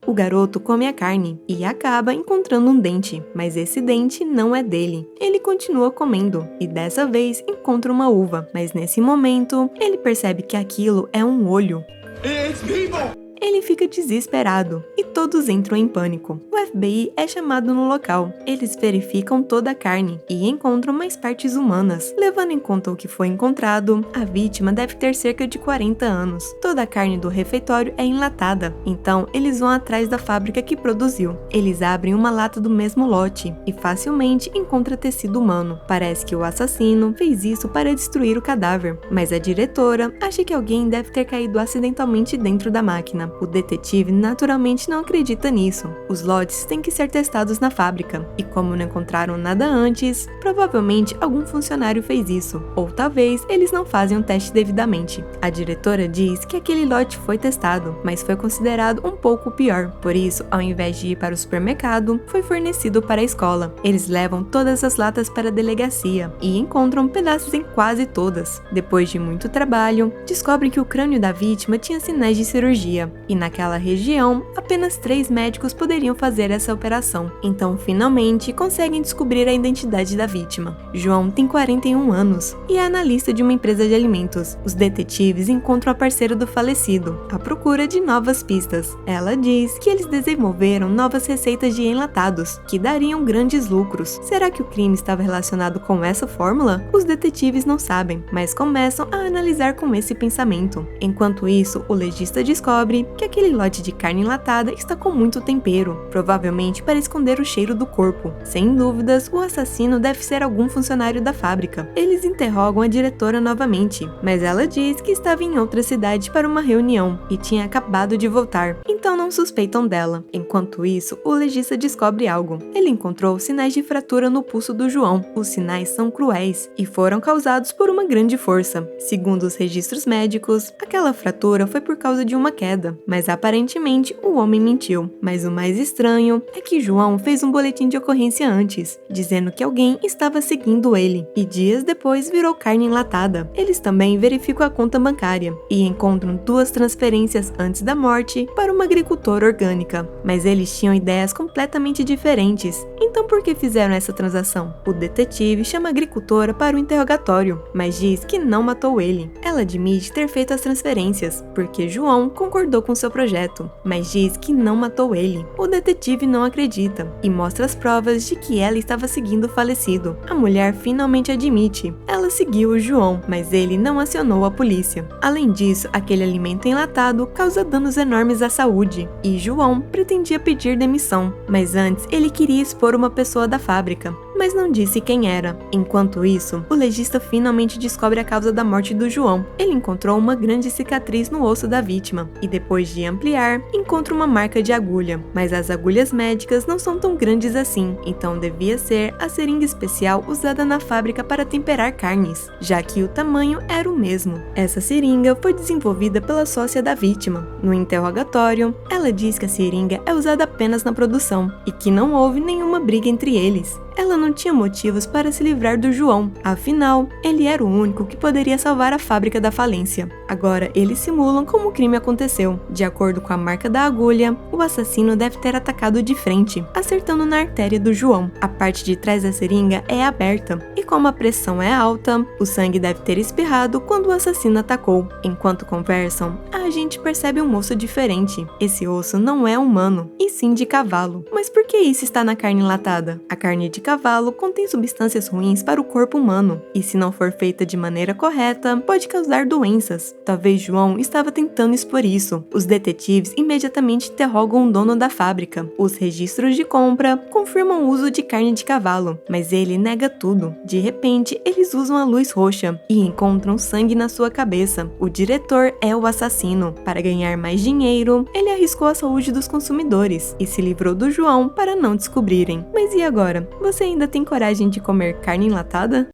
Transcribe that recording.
O garoto come a carne e acaba encontrando um dente, mas esse dente não é dele. Ele continua comendo e dessa vez encontra uma uva, mas nesse momento ele percebe que aquilo é um olho. Ele fica desesperado e todos entram em pânico. O FBI é chamado no local. Eles verificam toda a carne e encontram mais partes humanas. Levando em conta o que foi encontrado, a vítima deve ter cerca de 40 anos. Toda a carne do refeitório é enlatada, então eles vão atrás da fábrica que produziu. Eles abrem uma lata do mesmo lote e facilmente encontram tecido humano. Parece que o assassino fez isso para destruir o cadáver, mas a diretora acha que alguém deve ter caído acidentalmente dentro da máquina. O detetive naturalmente não acredita nisso. Os lotes têm que ser testados na fábrica, e como não encontraram nada antes, provavelmente algum funcionário fez isso, ou talvez eles não fazem o teste devidamente. A diretora diz que aquele lote foi testado, mas foi considerado um pouco pior. Por isso, ao invés de ir para o supermercado, foi fornecido para a escola. Eles levam todas as latas para a delegacia e encontram pedaços em quase todas. Depois de muito trabalho, descobrem que o crânio da vítima tinha sinais de cirurgia. E naquela região, apenas 3 médicos poderiam fazer essa operação. Então, finalmente, conseguem descobrir a identidade da vítima. João tem 41 anos e é analista de uma empresa de alimentos. Os detetives encontram a parceira do falecido, à procura de novas pistas. Ela diz que eles desenvolveram novas receitas de enlatados, que dariam grandes lucros. Será que o crime estava relacionado com essa fórmula? Os detetives não sabem, mas começam a analisar com esse pensamento. Enquanto isso, o legista descobre que aquele lote de carne enlatada está com muito tempero, provavelmente para esconder o cheiro do corpo. Sem dúvidas, o assassino deve ser algum funcionário da fábrica. Eles interrogam a diretora novamente, mas ela diz que estava em outra cidade para uma reunião e tinha acabado de voltar, então não suspeitam dela. Enquanto isso, o legista descobre algo. Ele encontrou sinais de fratura no pulso do João. Os sinais são cruéis e foram causados por uma grande força. Segundo os registros médicos, aquela fratura foi por causa de uma queda, mas aparentemente o homem mentiu. Mas o mais estranho é que João fez um boletim de ocorrência antes, dizendo que alguém estava seguindo ele, e dias depois virou carne enlatada. Eles também verificam a conta bancária e encontram 2 transferências antes da morte para uma agricultora orgânica, mas eles tinham ideias completamente diferentes. Então por que fizeram essa transação? O detetive chama a agricultora para o interrogatório, mas diz que não matou ele. Ela admite ter feito as transferências, porque João concordou com seu projeto, mas diz que não matou ele. O detetive não acredita e mostra as provas de que ela estava seguindo o falecido. A mulher finalmente admite. Ela seguiu o João, mas ele não acionou a polícia. Além disso, aquele alimento enlatado causa danos enormes à saúde, e João pretendia pedir demissão, mas antes ele queria expor uma pessoa da fábrica, mas não disse quem era. Enquanto isso, o legista finalmente descobre a causa da morte do João. Ele encontrou uma grande cicatriz no osso da vítima, e depois de ampliar, encontra uma marca de agulha, mas as agulhas médicas não são tão grandes assim, então devia ser a seringa especial usada na fábrica para temperar carnes, já que o tamanho era o mesmo. Essa seringa foi desenvolvida pela sócia da vítima. No interrogatório, ela diz que a seringa é usada apenas na produção, e que não houve nenhuma briga entre eles. Ela não tinha motivos para se livrar do João, afinal, ele era o único que poderia salvar a fábrica da falência. Agora, eles simulam como o crime aconteceu. De acordo com a marca da agulha, o assassino deve ter atacado de frente, acertando na artéria do João. A parte de trás da seringa é aberta, e como a pressão é alta, o sangue deve ter espirrado quando o assassino atacou. Enquanto conversam, a gente percebe um osso diferente. Esse osso não é humano, e sim de cavalo. Mas por que isso está na carne enlatada? A carne de cavalo contém substâncias ruins para o corpo humano, e se não for feita de maneira correta, pode causar doenças. Talvez João estava tentando expor isso. Os detetives imediatamente interrogam o dono da fábrica. Os registros de compra confirmam o uso de carne de cavalo, mas ele nega tudo. De repente, eles usam a luz roxa e encontram sangue na sua cabeça. O diretor é o assassino. Para ganhar mais dinheiro, ele arriscou a saúde dos consumidores e se livrou do João para não descobrirem. Mas e agora? Você ainda tem coragem de comer carne enlatada?